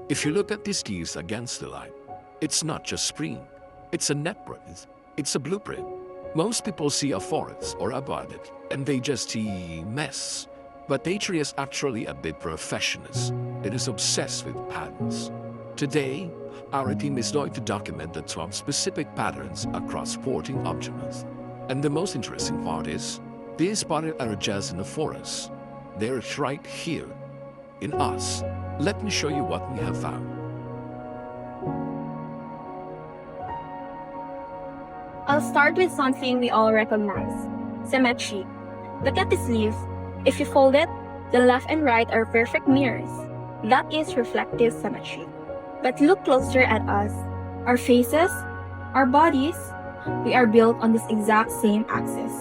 If you look at these leaves against the light, it's not just spring, it's a network, it's a blueprint. Most people see a forest or a garden and they just see mess. But nature is actually a bit perfectionist. It is obsessed with patterns. Today, our team is going to document the 12 specific patterns across 14 objects. And the most interesting part is, these patterns are just in the forest. They're right here, in us. Let me show you what we have found. I'll start with something we all recognize: symmetry. Look at this leaf. If you fold it, the left and right are perfect mirrors. That is reflective symmetry. But look closer at us. Our faces, our bodies, we are built on this exact same axis,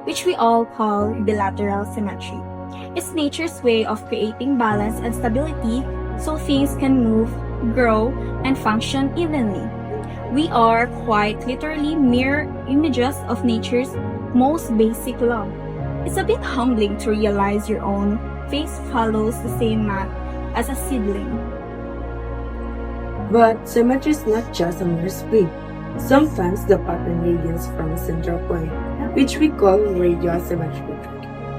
which we all call bilateral symmetry. It's nature's way of creating balance and stability so things can move, grow, and function evenly. We are quite literally mirror images of nature's most basic law. It's a bit humbling to realize your own face follows the same math as a seedling. But symmetry is not just a mere split. Sometimes the pattern radiates from a central point, which we call radiosymmetry.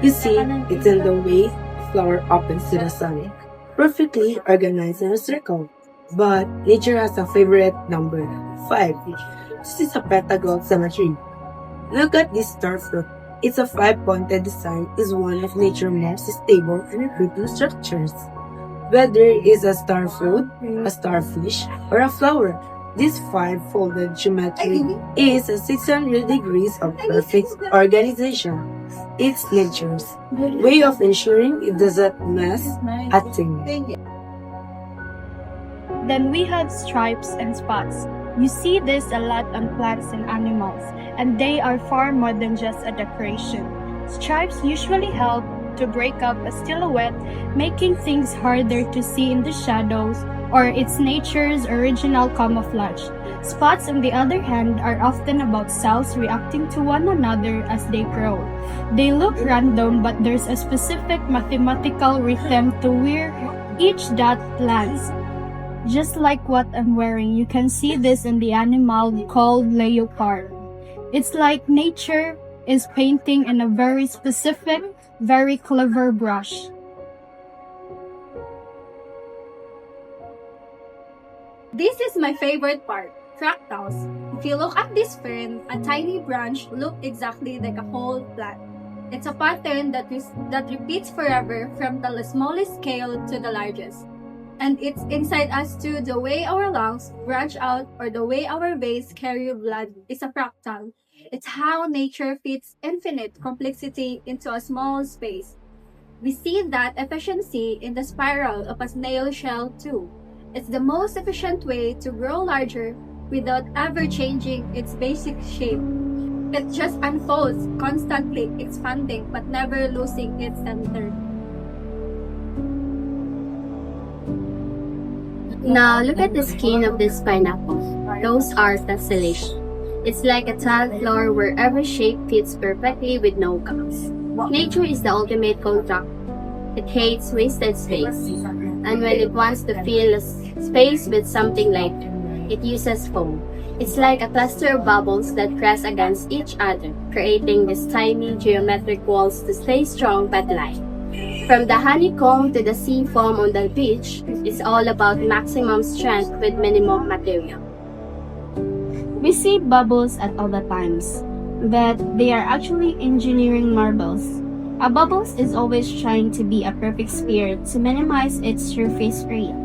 You see, it's in the way a flower opens to the sun, perfectly organized in a circle. But nature has a favorite number, 5. This is a pentagonal symmetry. Look at this star fruit. Its a 5-pointed design is one of nature's most stable and repeating structures. Whether it is a star fruit, a starfish, or a flower, this 5-folded geometry is a 600 degrees of perfect organization. It's nature's way of ensuring it doesn't mess a thing. Then we have stripes and spots. You see this a lot on plants and animals, and they are far more than just a decoration. Stripes usually help to break up a silhouette, making things harder to see in the shadows, or it's nature's original camouflage. Spots, on the other hand, are often about cells reacting to one another as they grow. They look random, but there's a specific mathematical rhythm to where each dot lands. Just like what I'm wearing, you can see this in the animal called leopard. It's like nature is painting in a very specific, very clever brush. This is my favorite part, fractals. If you look at this fern, a tiny branch looks exactly like a whole plant. It's a pattern that repeats forever from the smallest scale to the largest. And it's inside us too. The way our lungs branch out or the way our veins carry blood is a fractal. It's how nature fits infinite complexity into a small space. We see that efficiency in the spiral of a snail shell too. It's the most efficient way to grow larger without ever changing its basic shape. It just unfolds, constantly expanding but never losing its center. Now look at the skin of this pineapple. Those are tessellation. It's like a tile floor where every shape fits perfectly with no gaps. Nature is the ultimate contractor. It hates wasted space. And when it wants to fill a space with something lighter, it uses foam. It's like a cluster of bubbles that press against each other, creating these tiny geometric walls to stay strong but light. From the honeycomb to the sea foam on the beach, it's all about maximum strength with minimum material. We see bubbles at all the times, but they are actually engineering marvels. A bubble is always trying to be a perfect sphere to minimize its surface area.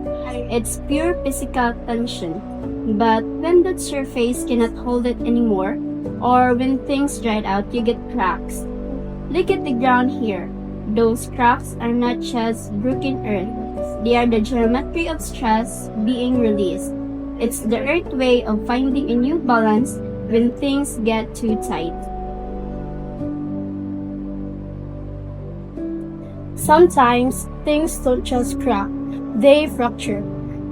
It's pure physical tension. But when that surface cannot hold it anymore, or when things dried out, you get cracks. Look at the ground here. Those cracks are not just broken earth. They are the geometry of stress being released. It's the earth way of finding a new balance when things get too tight. Sometimes things don't just crack, they fracture.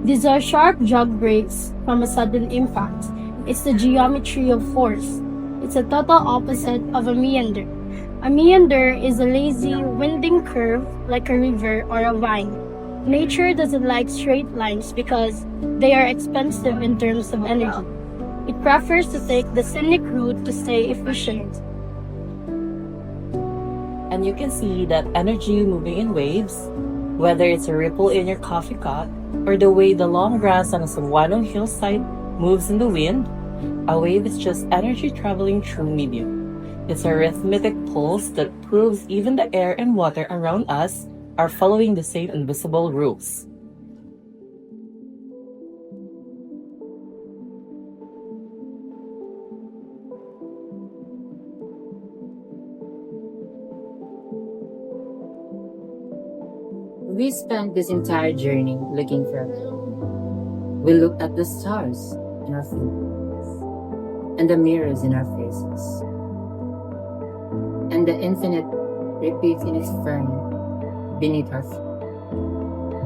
These are sharp jog breaks from a sudden impact. It's the geometry of force. It's a total opposite of a meander. A meander is a lazy, winding curve like a river or a vine. Nature doesn't like straight lines because they are expensive in terms of energy. It prefers to take the scenic route to stay efficient. And you can see that energy moving in waves, whether it's a ripple in your coffee cup or the way the long grass on a Cebuano hillside moves in the wind. A wave is just energy traveling through medium. It's a rhythmic pulse that proves even the air and water around us are following the same invisible rules. We spent this entire journey looking for a clue. We looked at the stars in our feet and the mirrors in our faces, and the infinite repeats in its firm beneath our feet.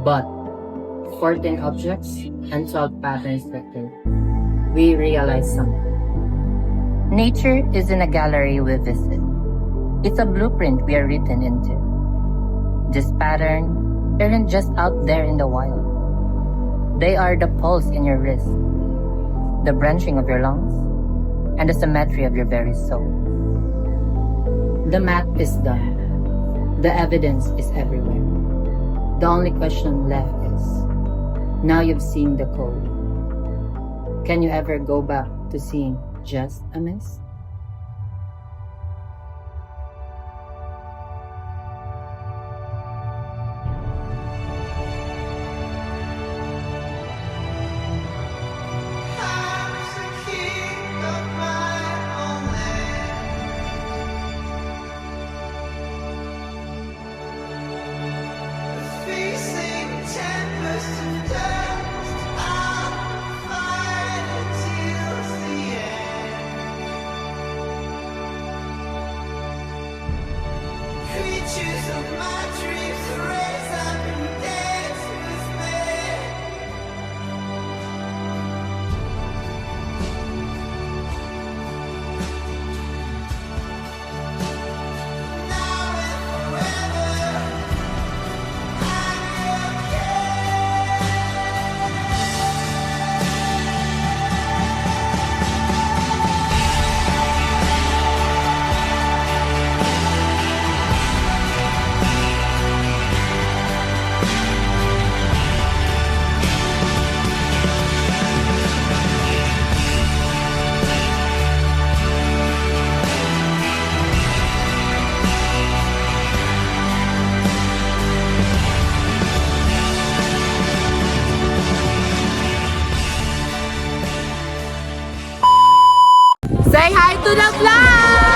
But 14 objects and 12 patterns later, we realized something. Nature isn't a gallery we visit. It's a blueprint we are written into. This pattern aren't just out there in the wild. They are the pulse in your wrist, the branching of your lungs, and the symmetry of your very soul. The math is done. The evidence is everywhere. The only question left is, now you've seen the code, can you ever go back to seeing just a mist? Say hi to the vlog!